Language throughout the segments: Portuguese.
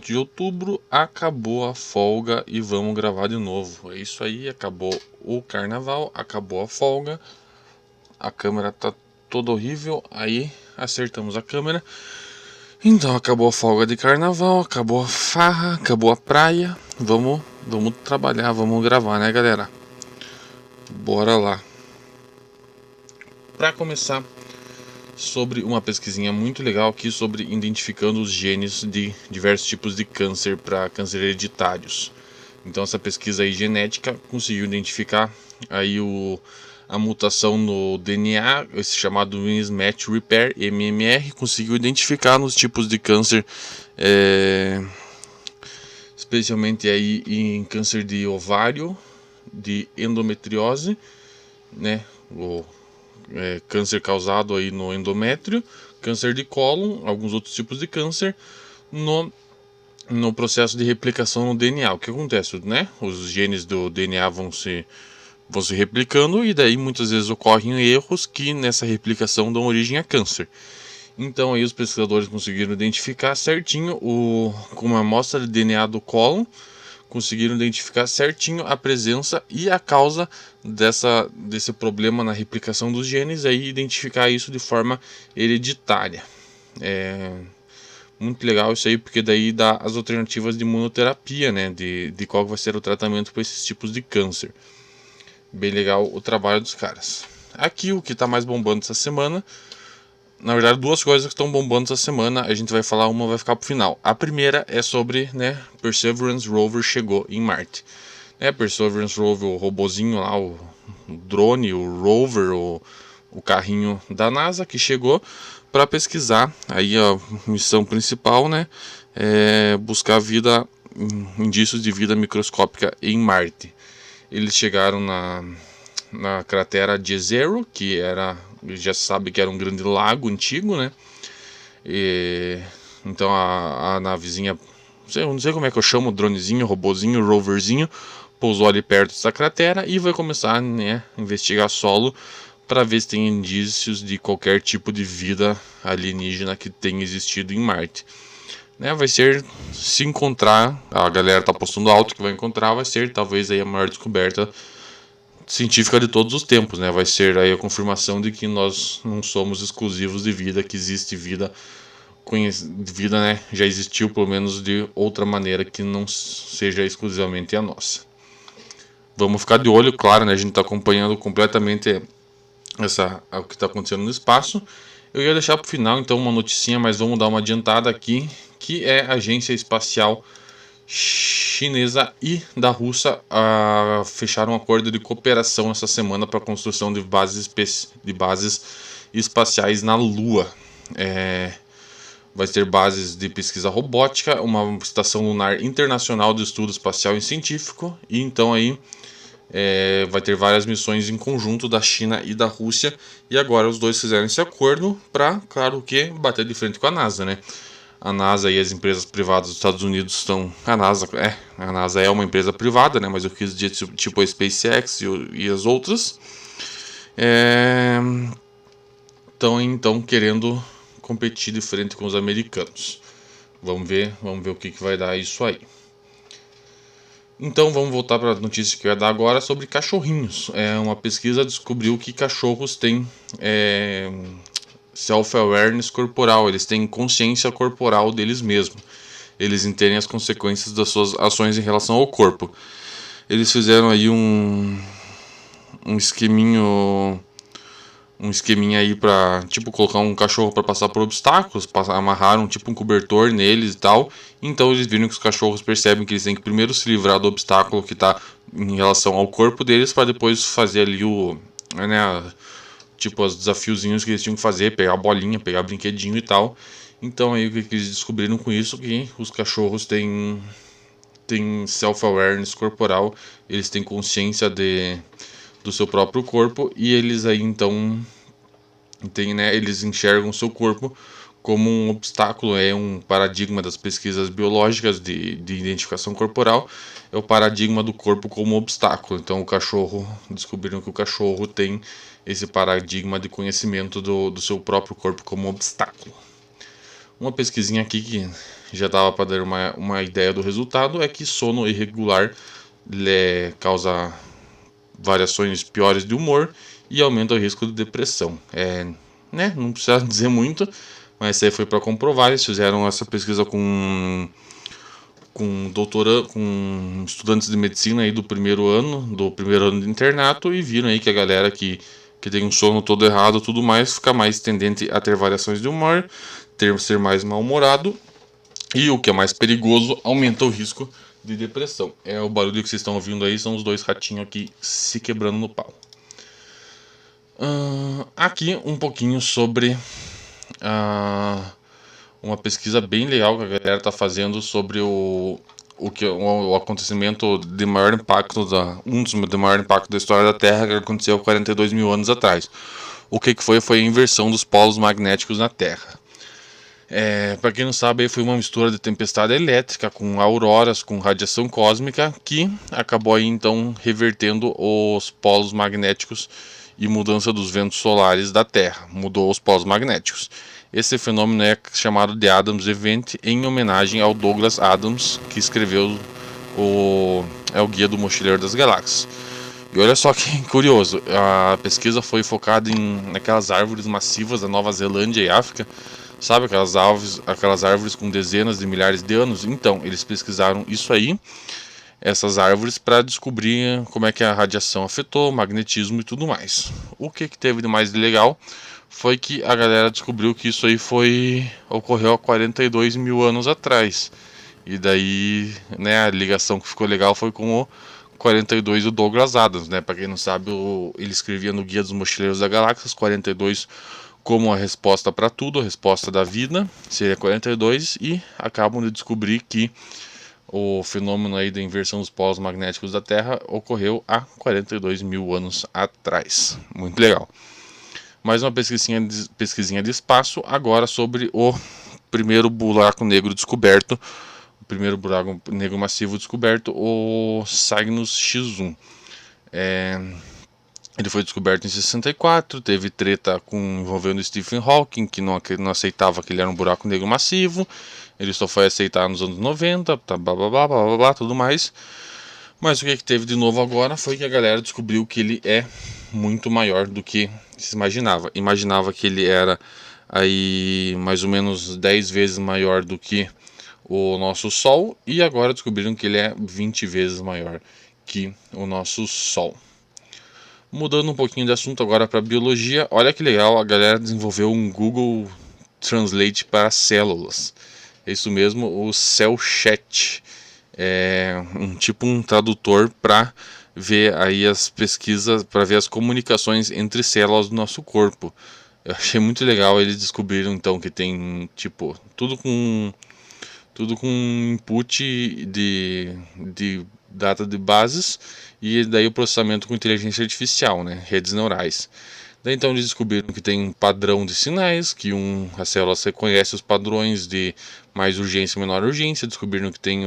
de outubro, acabou a folga e vamos gravar de novo. É isso aí, acabou o carnaval, acabou a folga. A câmera tá toda horrível, aí acertamos a câmera. Então acabou a folga de carnaval, acabou a farra, acabou a praia. Vamos trabalhar, vamos gravar, né, galera? Bora lá. Para começar, sobre uma pesquisinha muito legal aqui sobre identificando os genes de diversos tipos de câncer para câncer hereditários. Então essa pesquisa aí genética conseguiu identificar aí a mutação no DNA, esse chamado Mismatch Repair, MMR, conseguiu identificar nos tipos de câncer, especialmente aí em câncer de ovário, de endometriose, né, câncer causado aí no endométrio, câncer de cólon, alguns outros tipos de câncer, no processo de replicação no DNA. O que acontece, né? Os genes do DNA vão se replicando e daí muitas vezes ocorrem erros que nessa replicação dão origem a câncer. Então aí os pesquisadores conseguiram identificar certinho com uma amostra de DNA do cólon, conseguiram identificar certinho a presença e a causa desse problema na replicação dos genes, aí identificar isso de forma hereditária. Muito legal isso aí, porque daí dá as alternativas de imunoterapia, né, de qual vai ser o tratamento para esses tipos de câncer. Bem legal o trabalho dos caras. Aqui o que está mais bombando essa semana, na verdade duas coisas que estão bombando essa semana, a gente vai falar, uma vai ficar pro final. A primeira é sobre, né, Perseverance Rover chegou em Marte. Perseverance Rover, o robozinho lá, o drone, o rover, o carrinho da NASA que chegou para pesquisar. Aí a missão principal, né, é buscar vida, indícios de vida microscópica em Marte. Eles chegaram na cratera Jezero, que já se sabe que era um grande lago antigo, né? Então a navezinha, não sei como é que eu chamo, dronezinho, robozinho, roverzinho, pousou ali perto dessa cratera e vai começar, né, a investigar solo para ver se tem indícios de qualquer tipo de vida alienígena que tenha existido em Marte. Vai ser, se encontrar, a galera tá postando alto que vai encontrar, vai ser talvez aí a maior descoberta científica de todos os tempos, né? Vai ser aí a confirmação de que nós não somos exclusivos de vida, que existe vida, né? Já existiu pelo menos de outra maneira que não seja exclusivamente a nossa. Vamos ficar de olho, claro, né? A gente está acompanhando completamente o que está acontecendo no espaço. Eu ia deixar para o final, então, uma noticinha, mas vamos dar uma adiantada aqui, que é a Agência Espacial Chinesa e da Rússia fecharam um acordo de cooperação essa semana para a construção de bases espaciais na Lua. Vai ter bases de pesquisa robótica, uma estação lunar internacional de estudo espacial e científico, e então aí vai ter várias missões em conjunto da China e da Rússia, e agora os dois fizeram esse acordo para, claro que, bater de frente com a NASA, né? A NASA e as empresas privadas dos Estados Unidos estão... A NASA é uma empresa privada, né? Mas eu quis dizer tipo a SpaceX e as outras. Estão então querendo competir de frente com os americanos. Vamos ver o que vai dar isso aí. Então vamos voltar para a notícia que eu ia dar agora sobre cachorrinhos. Uma pesquisa descobriu que cachorros têm self-awareness corporal, eles têm consciência corporal deles mesmos. Eles entendem as consequências das suas ações em relação ao corpo. Eles fizeram aí um esqueminha aí para tipo colocar um cachorro para passar por obstáculos, amarraram tipo um cobertor neles e tal. Então eles viram que os cachorros percebem que eles têm que primeiro se livrar do obstáculo que está em relação ao corpo deles, para depois fazer ali tipo os desafiozinhos que eles tinham que fazer, pegar a bolinha, pegar brinquedinho e tal. Então aí o que eles descobriram com isso, que os cachorros têm self-awareness corporal, eles têm consciência do seu próprio corpo, e eles aí então eles enxergam o seu corpo como um obstáculo. É um paradigma das pesquisas biológicas de identificação corporal, é o paradigma do corpo como obstáculo. Então descobriram que o cachorro tem esse paradigma de conhecimento do seu próprio corpo como obstáculo. Uma pesquisinha aqui que já dava para dar uma ideia do resultado é que sono irregular causa variações piores de humor e aumenta o risco de depressão. Né, não precisa dizer muito, mas isso aí foi para comprovar. Eles fizeram essa pesquisa com estudantes de medicina aí do primeiro ano de internato, e viram aí que a galera que tem um sono todo errado, tudo mais, fica mais tendente a ter variações de humor, ser mais mal-humorado, e o que é mais perigoso, aumenta o risco de depressão. O barulho que vocês estão ouvindo aí são os dois ratinhos aqui se quebrando no pau. Aqui um pouquinho sobre uma pesquisa bem legal que a galera está fazendo sobre o acontecimento de maior impacto um dos de maior impacto da história da Terra, que aconteceu 42 mil anos atrás. O que foi? Foi a inversão dos polos magnéticos na Terra. Para quem não sabe, foi uma mistura de tempestade elétrica com auroras, com radiação cósmica, que acabou aí então revertendo os polos magnéticos e mudança dos ventos solares da Terra. Mudou os polos magnéticos. Esse fenômeno é chamado de Adams Event, em homenagem ao Douglas Adams, que escreveu o Guia do Mochileiro das Galáxias. E olha só que curioso, a pesquisa foi focada naquelas árvores massivas da Nova Zelândia e África. Sabe aquelas árvores com dezenas de milhares de anos? Então, eles pesquisaram isso aí, essas árvores, para descobrir como é que a radiação afetou, o magnetismo e tudo mais. O que teve de mais legal foi que a galera descobriu que isso aí ocorreu há 42 mil anos atrás. E daí, né, a ligação que ficou legal foi com o 42 do Douglas Adams, né? Para quem não sabe, ele escrevia no Guia dos Mochileiros da Galáxia, 42 como a resposta para tudo, a resposta da vida, seria 42, e acabam de descobrir que o fenômeno aí da inversão dos polos magnéticos da Terra ocorreu há 42 mil anos atrás. Muito legal. Mais uma pesquisinha de espaço, agora sobre o primeiro buraco negro descoberto, o primeiro buraco negro massivo descoberto, o Cygnus X1. Ele foi descoberto em 64, teve treta envolvendo Stephen Hawking, que não aceitava que ele era um buraco negro massivo. Ele só foi aceitar nos anos 90, blá blá blá blá blá, tudo mais. Mas o que teve de novo agora foi que a galera descobriu que ele é muito maior do que se imaginava. Imaginava que ele era aí mais ou menos 10 vezes maior do que o nosso Sol, e agora descobriram que ele é 20 vezes maior que o nosso Sol. Mudando um pouquinho de assunto agora para biologia, olha que legal, a galera desenvolveu um Google Translate para células. É isso mesmo, o Cell Chat. É um tradutor para ver aí as pesquisas, para ver as comunicações entre células do nosso corpo. Eu achei muito legal, eles descobriram então que tem tudo com input de data de bases, e daí o processamento com inteligência artificial, né, redes neurais. Daí então eles descobriram que tem um padrão de sinais, que a célula reconhece os padrões de mais urgência e menor urgência. Descobriram que tem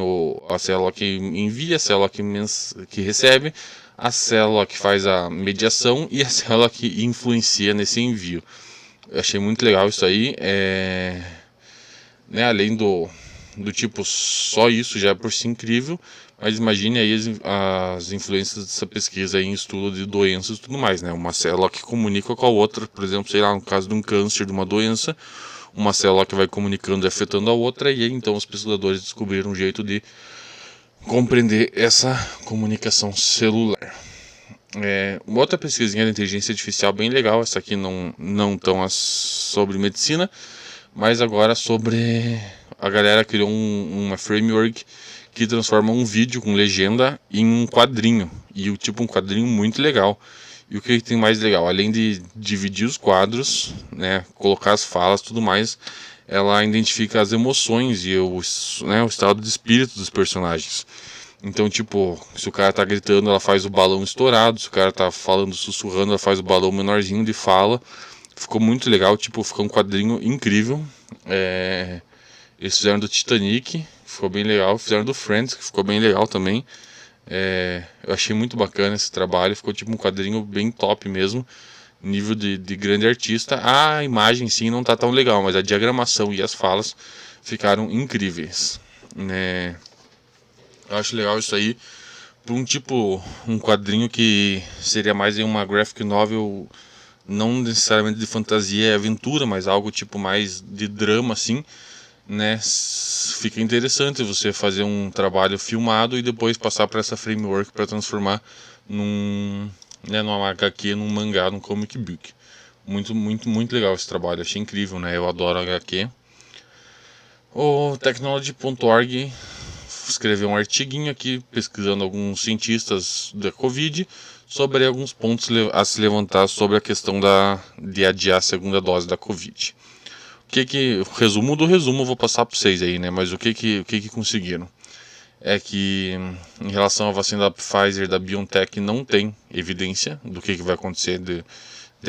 a célula que envia, a célula que recebe, a célula que faz a mediação e a célula que influencia nesse envio. Eu achei muito legal isso aí. Né, além do só isso já é por si incrível, mas imagine aí as influências dessa pesquisa aí em estudo de doenças e tudo mais, né? Uma célula que comunica com a outra, por exemplo, sei lá, no caso de um câncer, de uma doença, uma célula que vai comunicando e afetando a outra, e aí então os pesquisadores descobriram um jeito de compreender essa comunicação celular. Uma outra pesquisinha de inteligência artificial bem legal, essa aqui não tão sobre medicina, mas agora sobre... A galera criou uma framework que transforma um vídeo com legenda em um quadrinho, e um quadrinho muito legal. E o que tem mais legal? Além de dividir os quadros, né, colocar as falas, tudo mais, ela identifica as emoções e o estado de espírito dos personagens. Então, se o cara tá gritando, ela faz o balão estourado. Se o cara tá falando, sussurrando, ela faz o balão menorzinho de fala. Ficou muito legal, ficou um quadrinho incrível. Eles fizeram do Titanic, ficou bem legal. Fizeram do Friends, que ficou bem legal também. Eu achei muito bacana esse trabalho. Ficou um quadrinho bem top mesmo. nível de grande artista. A imagem sim não tá tão legal, mas a diagramação e as falas ficaram incríveis, né? Eu acho legal isso aí para um quadrinho que seria mais em uma graphic novel, não necessariamente de fantasia e aventura, mas algo tipo mais de drama assim, né? Fica interessante você fazer um trabalho filmado e depois passar para essa framework para transformar numa HQ, num mangá, num comic book. Muito, muito, muito legal esse trabalho, achei incrível, né? Eu adoro HQ. O Technology.org escreveu um artiguinho aqui pesquisando alguns cientistas da Covid sobre alguns pontos a se levantar sobre a questão de adiar a segunda dose da Covid. Resumo do resumo eu vou passar para vocês aí, né? Mas o que conseguiram? É que em relação à vacina da Pfizer e da BioNTech não tem evidência do que vai acontecer de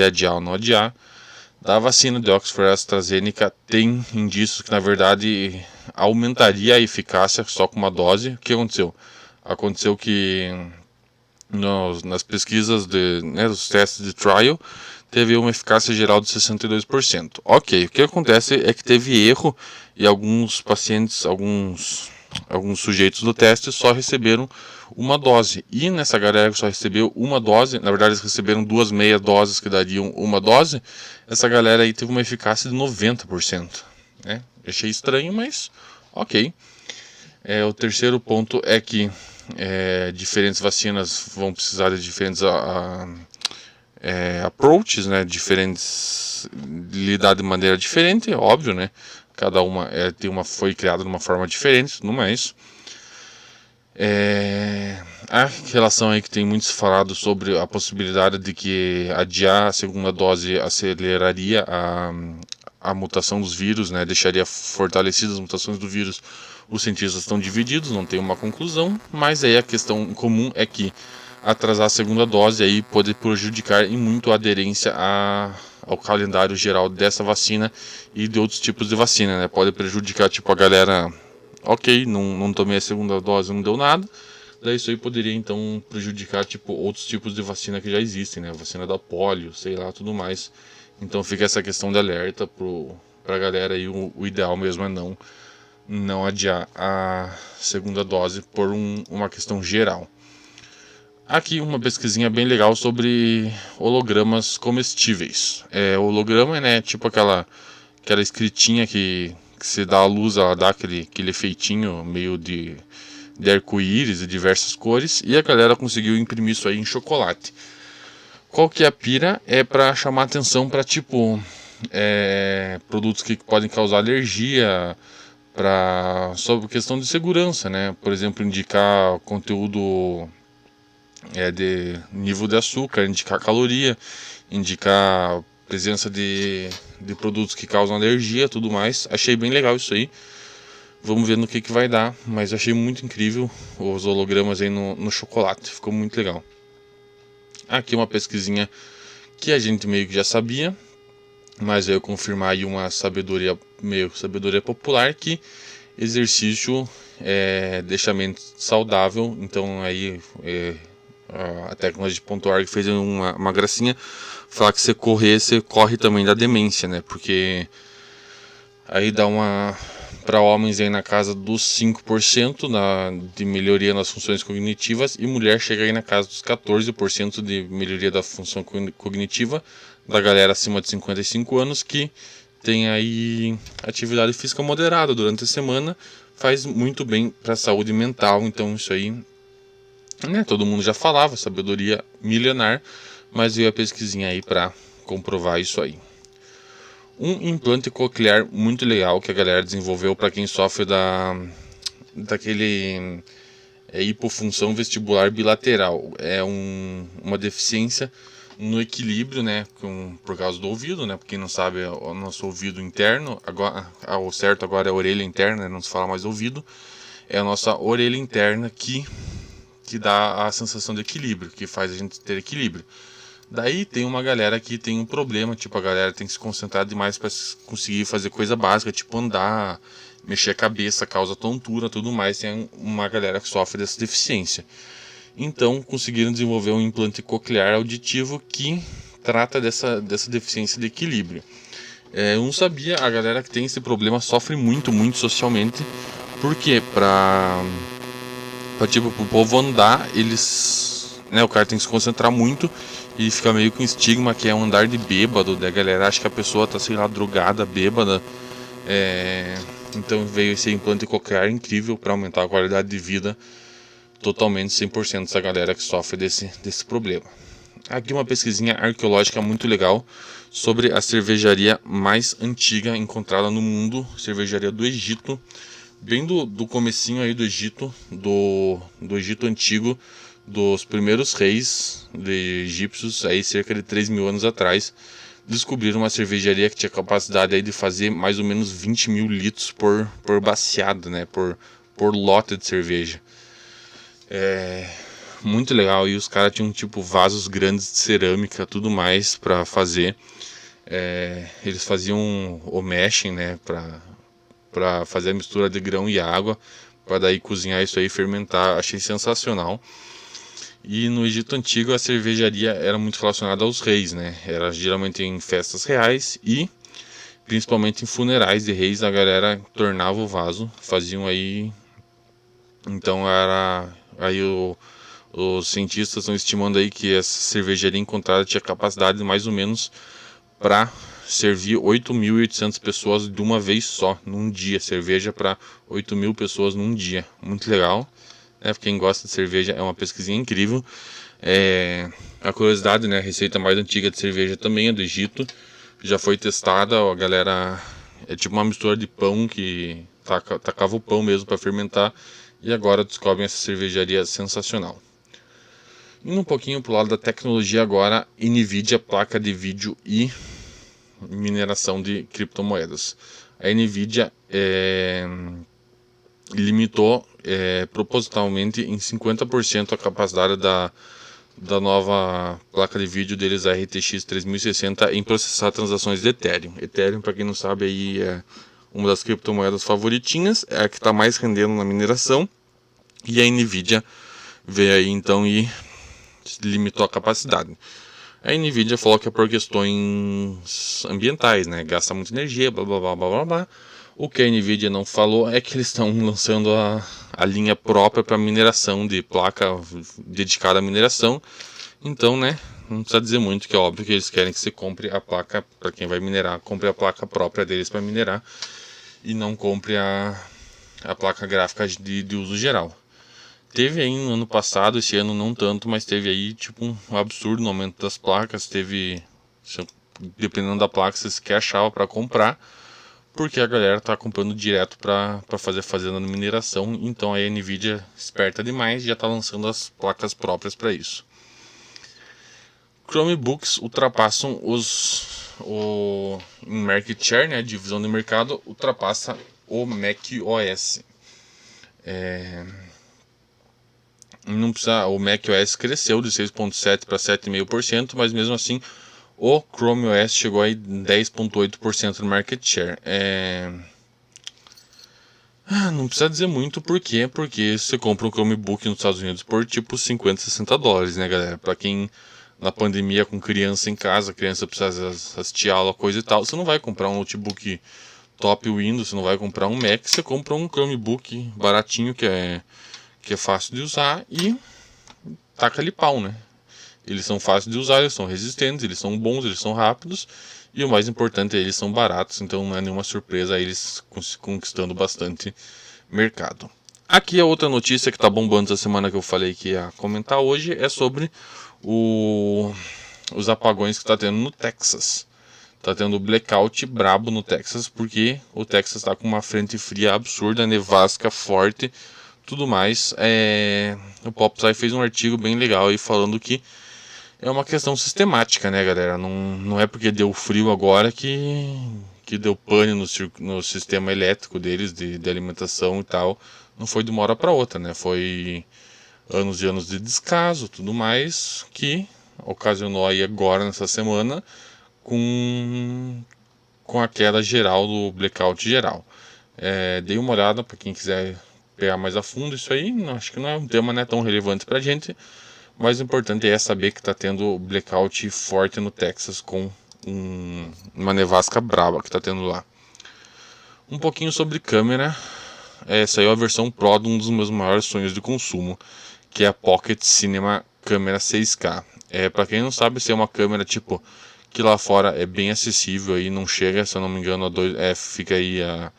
adiar ou não adiar. Da vacina de Oxford AstraZeneca tem indícios que na verdade aumentaria a eficácia só com uma dose. O que aconteceu? Aconteceu que nas pesquisas dos testes de trial teve uma eficácia geral de 62%. Ok, o que acontece é que teve erro e alguns pacientes, alguns sujeitos do teste só receberam uma dose. E nessa galera que só recebeu uma dose, na verdade eles receberam 2 meia doses que dariam uma dose, essa galera aí teve uma eficácia de 90%. Né? Achei estranho, mas ok. O terceiro ponto é que diferentes vacinas vão precisar de diferentes approaches, né? Diferentes, lidar de maneira diferente, é óbvio, né? Cada uma foi criada de uma forma diferente, no mais. A relação aí que tem muitos falado sobre a possibilidade de que adiar a segunda dose aceleraria a mutação dos vírus, né? Deixaria fortalecidas as mutações do vírus. Os cientistas estão divididos, não tem uma conclusão, mas aí a questão comum é que atrasar a segunda dose aí pode prejudicar em muito a aderência ao calendário geral dessa vacina e de outros tipos de vacina, né? Pode prejudicar tipo a galera, ok, não tomei a segunda dose, não deu nada. Daí isso aí poderia então prejudicar tipo outros tipos de vacina que já existem, né? Vacina da polio, sei lá, tudo mais. Então fica essa questão de alerta pra galera aí, o ideal mesmo é não adiar a segunda dose por uma questão geral. Aqui uma pesquisinha bem legal sobre hologramas comestíveis. Holograma, né, tipo aquela escritinha que se dá à luz, ela dá aquele efeitinho meio de arco-íris e diversas cores, e a galera conseguiu imprimir isso aí em chocolate. Qual que é a pira? É para chamar atenção para tipo produtos que podem causar alergia, sobre questão de segurança, né? Por exemplo, indicar conteúdo de nível de açúcar, indicar caloria, indicar presença de produtos que causam alergia, tudo mais. Achei bem legal isso aí. Vamos ver no que vai dar, mas achei muito incrível os hologramas aí no chocolate, ficou muito legal. Aqui uma pesquisinha que a gente meio que já sabia, mas eu confirmar aí uma sabedoria popular, que exercício deixa a mente saudável. Então aí a Technology.org fez uma gracinha, falar que você corre também da demência, né? Porque aí dá para homens aí na casa dos 5% de melhoria nas funções cognitivas, e mulher chega aí na casa dos 14% de melhoria da função cognitiva da galera acima de 55 anos que tem aí atividade física moderada durante a semana, faz muito bem para a saúde mental. Então isso aí, né, todo mundo já falava, sabedoria milenar, mas veio a pesquisinha aí para comprovar isso aí. Um implante coclear muito legal que a galera desenvolveu para quem sofre daquele hipofunção vestibular bilateral. É uma deficiência no equilíbrio, né, por causa do ouvido, né? Para quem não sabe, é o nosso ouvido interno. Agora, o certo agora é a orelha interna, né, não se fala mais ouvido. É a nossa orelha interna que dá a sensação de equilíbrio, que faz a gente ter equilíbrio. Daí tem uma galera que tem um problema, tipo, a galera tem que se concentrar demais para conseguir fazer coisa básica, tipo andar, mexer a cabeça, causa tontura, tudo mais. Tem uma galera que sofre dessa deficiência. Então conseguiram desenvolver um implante coclear auditivo que trata dessa deficiência de equilíbrio. Eu não sabia, a galera que tem esse problema sofre muito, muito socialmente, porque tipo, pro povo andar, eles, né, o cara tem que se concentrar muito e fica meio com estigma que é um andar de bêbado, da galera acha que a pessoa tá, sei lá, drogada, bêbada. Então veio esse implante coclear incrível para aumentar a qualidade de vida totalmente 100% dessa galera que sofre desse problema. Aqui uma pesquisinha arqueológica muito legal sobre a cervejaria mais antiga encontrada no mundo, cervejaria do Egito, bem do comecinho aí do Egito, do Egito antigo, dos primeiros reis egípcios, aí cerca de 3.000 anos atrás, descobriram uma cervejaria que tinha capacidade aí de fazer mais ou menos 20.000 litros por baciada, né, por lote de cerveja. Muito legal, e os caras tinham tipo vasos grandes de cerâmica, tudo mais para fazer. Eles faziam o mashing, né, para fazer a mistura de grão e água, para daí cozinhar isso aí e fermentar. Achei sensacional. E no Egito Antigo a cervejaria era muito relacionada aos reis, né? Era geralmente em festas reais e principalmente em funerais de reis, a galera tornava o vaso, faziam aí. Então era aí os cientistas estão estimando aí que essa cervejaria encontrada tinha capacidade de mais ou menos para servir 8.800 pessoas de uma vez só, num dia. Cerveja para 8.000 pessoas num dia. Muito legal. Pra quem gosta de cerveja, é uma pesquisinha incrível. A curiosidade, né? A receita mais antiga de cerveja também é do Egito. Já foi testada, a galera... É tipo uma mistura de pão que tacava o pão mesmo para fermentar. E agora descobrem essa cervejaria sensacional. Indo um pouquinho pro lado da tecnologia agora, NVIDIA, placa de vídeo e mineração de criptomoedas. A NVIDIA limitou propositalmente em 50% a capacidade da nova placa de vídeo deles, a RTX 3060, em processar transações de Ethereum. Ethereum, para quem não sabe, aí é uma das criptomoedas favoritinhas, é a que está mais rendendo na mineração, e a NVIDIA veio aí então e limitou a capacidade. A NVIDIA falou que é por questões ambientais, né? Gasta muita energia, blá blá blá blá blá blá. O que a NVIDIA não falou é que eles estão lançando a linha própria para mineração, de placa dedicada à mineração. Então, né? Não precisa dizer muito, que é óbvio que eles querem que você compre a placa, para quem vai minerar, compre a placa própria deles para minerar e não compre a placa gráfica de uso geral. Teve aí no ano passado, esse ano não tanto, mas teve aí tipo um absurdo no aumento das placas. Teve, dependendo da placa, você quer achar para comprar, porque a galera tá comprando direto para fazer fazenda de mineração. Então a NVIDIA, esperta demais, já tá lançando as placas próprias para isso. Chromebooks ultrapassam em market share, né, divisão de mercado, ultrapassa o macOS. Não precisa, o macOS cresceu de 6,7% para 7,5%, mas mesmo assim o Chrome OS chegou a 10,8% no market share. Não precisa dizer muito por quê, porque você compra um Chromebook nos Estados Unidos por tipo 50, 60 dólares, né, galera? Pra quem na pandemia com criança em casa, criança precisa assistir aula, coisa e tal, você não vai comprar um notebook top Windows, você não vai comprar um Mac, você compra um Chromebook baratinho que é fácil de usar e taca ali pau, né? Eles são fáceis de usar, eles são resistentes, eles são bons, eles são rápidos e o mais importante é eles são baratos, então não é nenhuma surpresa eles conquistando bastante mercado. Aqui a outra notícia que tá bombando essa semana que eu falei que ia comentar hoje é sobre os apagões que tá tendo no Texas. Tá tendo blackout brabo no Texas porque o Texas tá com uma frente fria absurda, nevasca forte, tudo mais. O PopSci fez um artigo bem legal aí falando que é uma questão sistemática, né, galera? Não é porque deu frio agora que deu pane no sistema elétrico deles, de alimentação e tal. Não foi de uma hora para outra, né? Foi anos e anos de descaso, tudo mais, que ocasionou aí agora, nessa semana, com a queda geral do blackout geral. Dei uma olhada para quem quiser pegar mais a fundo isso aí. Acho que não é um tema, né, tão relevante pra gente, Mas o importante é saber que está tendo blackout forte no Texas com uma nevasca braba que está tendo lá. Um pouquinho sobre câmera. Saiu a versão Pro de um dos meus maiores sonhos de consumo, que é a Pocket Cinema câmera 6K. Para quem não sabe, se é uma câmera tipo que lá fora é bem acessível, aí não chega, se eu não me engano, fica aí a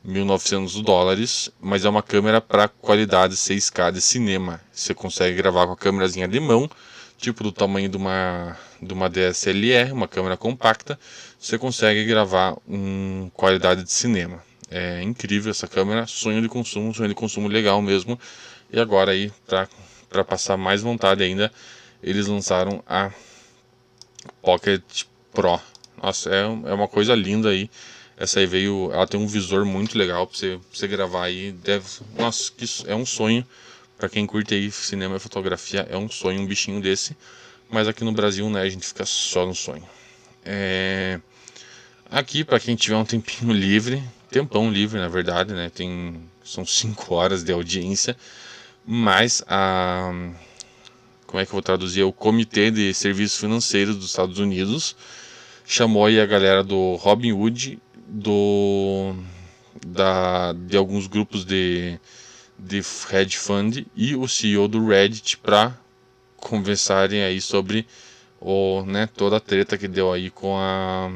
$1.900, mas é uma câmera para qualidade 6K de cinema. Você consegue gravar com a câmerazinha de mão, tipo do tamanho de uma DSLR, uma câmera compacta. Você consegue gravar em qualidade de cinema. É incrível essa câmera, sonho de consumo legal mesmo. E agora aí, para passar mais vontade ainda, eles lançaram a Pocket Pro. Nossa, é uma coisa linda aí. Essa aí ela tem um visor muito legal para você gravar aí. Nossa, é um sonho. Para quem curte aí cinema e fotografia, é um sonho um bichinho desse. Mas aqui no Brasil, né, a gente fica só no sonho. Aqui, para quem tiver um tempinho livre, tempão livre na verdade, né, são 5 horas de audiência, mas como é que eu vou traduzir? O Comitê de Serviços Financeiros dos Estados Unidos chamou aí a galera do Robinhood, de alguns grupos de hedge fund e o CEO do Reddit para conversarem aí sobre toda a treta que deu aí com a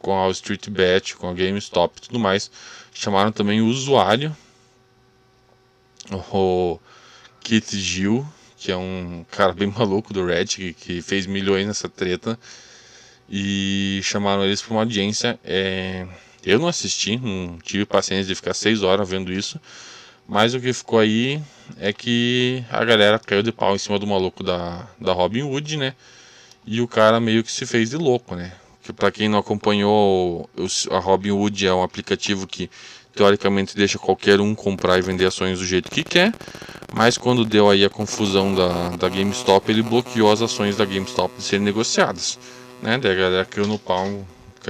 Wall Street Bet, com a GameStop e tudo mais. Chamaram também o usuário, o Kit Gill, que é um cara bem maluco do Reddit, que fez milhões nessa treta, e chamaram eles para uma audiência. Eu não assisti, não tive paciência de ficar 6 horas vendo isso, mas o que ficou aí é que a galera caiu de pau em cima do maluco da Robinhood, né? E o cara meio que se fez de louco, né? Que para quem não acompanhou, a Robinhood é um aplicativo que teoricamente deixa qualquer um comprar e vender ações do jeito que quer, mas quando deu aí a confusão da GameStop, ele bloqueou as ações da GameStop de serem negociadas, né? Daí a galera caiu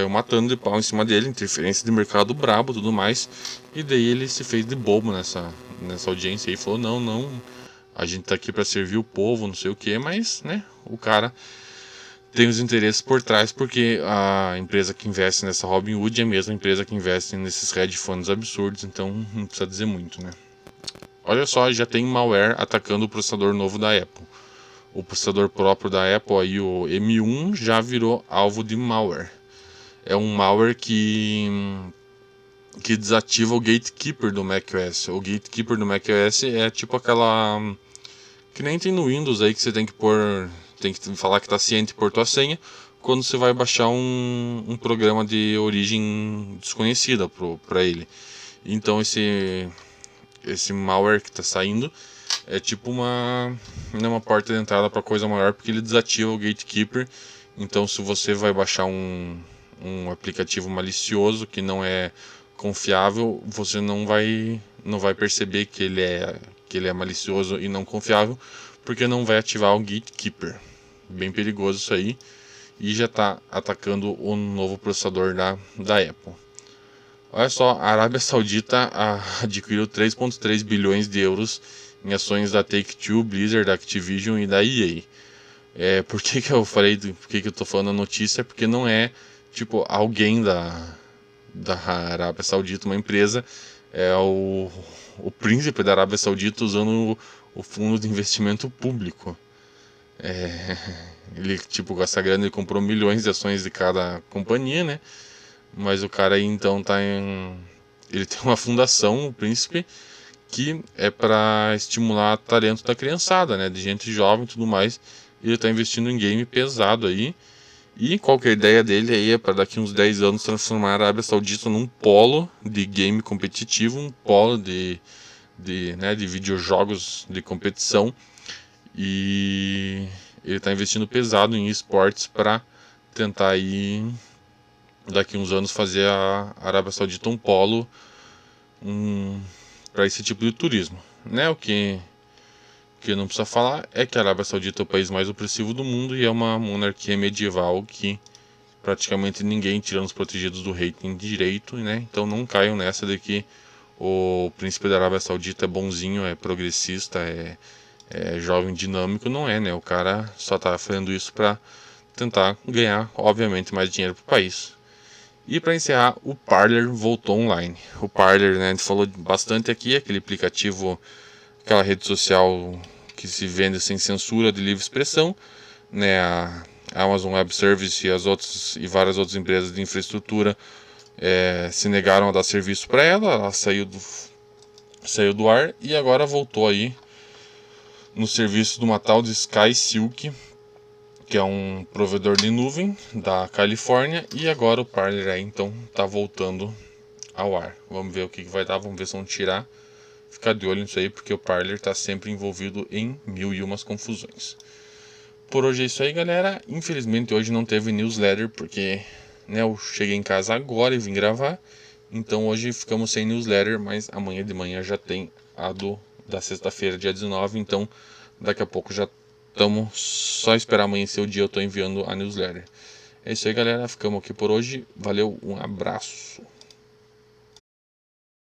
matando de pau em cima dele, interferência de mercado brabo e tudo mais, e daí ele se fez de bobo nessa audiência e falou, não, a gente tá aqui para servir o povo, não sei o que, mas, né, o cara tem os interesses por trás, porque a empresa que investe nessa Robinhood é a mesma empresa que investe nesses hedge funds absurdos, então não precisa dizer muito, né? Olha só, já tem malware atacando o processador novo da Apple. O processador próprio da Apple, aí, o M1, já virou alvo de malware. É um malware que desativa o gatekeeper do macOS. O gatekeeper do macOS é tipo aquela... que nem tem no Windows aí, que você tem que falar que está ciente por tua senha quando você vai baixar um programa de origem desconhecida para ele. Então esse malware que está saindo é tipo uma porta de entrada para coisa maior, porque ele desativa o gatekeeper. Então se você vai baixar um aplicativo malicioso que não é confiável, você não vai perceber que ele é malicioso e não confiável, porque não vai ativar o gatekeeper. Bem perigoso isso aí. E já está atacando o novo processador da Apple. Olha só, a Arábia Saudita adquiriu 3,3 bilhões de euros em ações da Take-Two, Blizzard, Activision e da EA. Por que eu falei, por que eu tô falando a notícia? Porque não é tipo alguém da Arábia Saudita, uma empresa, é o príncipe da Arábia Saudita usando o fundo de investimento público. Ele, tipo, com essa grana, ele comprou milhões de ações de cada companhia, né? Mas o cara aí, então, ele tem uma fundação, o príncipe, que é para estimular talento da criançada, né? De gente jovem e tudo mais. E ele tá investindo em game pesado aí. E qualquer ideia dele aí é para daqui uns 10 anos transformar a Arábia Saudita num polo de game competitivo, um polo de videojogos de competição. E ele está investindo pesado em esportes para tentar aí daqui uns anos fazer a Arábia Saudita um polo para esse tipo de turismo, né? O que não precisa falar é que a Arábia Saudita é o país mais opressivo do mundo e é uma monarquia medieval que praticamente ninguém, tirando os protegidos do rei, tem direito, né? Então não caiam nessa de que o príncipe da Arábia Saudita é bonzinho, é progressista, é jovem dinâmico não é, né? O cara só tá fazendo isso para tentar ganhar, obviamente, mais dinheiro pro país. E para encerrar, o Parler voltou online. O Parler, né, a gente falou bastante aqui, aquele aplicativo, aquela rede social que se vende sem censura de livre expressão, né? A Amazon Web Service e várias outras empresas de infraestrutura se negaram a dar serviço para ela. Ela saiu do ar e agora voltou aí no serviço de uma tal de Sky Silk, que é um provedor de nuvem da Califórnia, e agora o Parler aí então tá voltando ao ar. Vamos ver o que vai dar, vamos ver se vão tirar. Ficar de olho nisso aí, porque o Parler está sempre envolvido em mil e umas confusões. Por hoje é isso aí, galera. Infelizmente hoje não teve newsletter, porque né, eu cheguei em casa agora e vim gravar. Então hoje ficamos sem newsletter, mas amanhã de manhã já tem a da sexta-feira, dia 19. Então daqui a pouco já estamos, só esperar amanhecer o dia, eu estou enviando a newsletter. É isso aí, galera. Ficamos aqui por hoje. Valeu, um abraço.